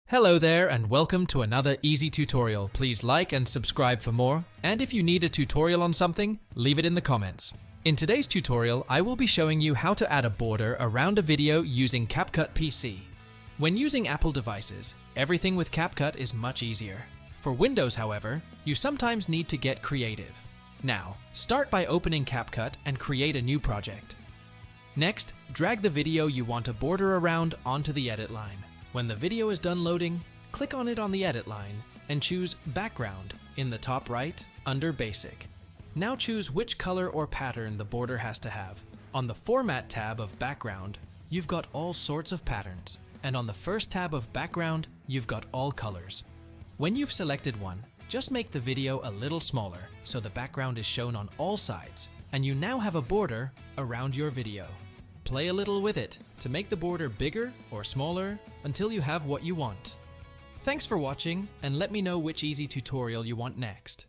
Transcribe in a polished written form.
Hello there and welcome to another easy tutorial. Please like and subscribe for more, and if you need a tutorial on something, leave it in the comments. In today's tutorial, I will be showing you how to add a border around a video using Capcut PC. When using Apple devices, everything with Capcut is much easier. For Windows, however, you sometimes need to get creative. Now, start by opening Capcut and create a new project. Next, drag the video you want to border around onto the edit line. When the video is done loading, click on it on the edit line and choose Background in the top right under Basic. Now choose which color or pattern the border has to have. On the Format tab of Background, you've got all sorts of patterns, and on the first tab of Background, you've got all colors. When you've selected one, just make the video a little smaller so the background is shown on all sides, and you now have a border around your video. Play a little with it to make the border bigger or smaller until you have what you want. Thanks for watching, and let me know which easy tutorial you want next.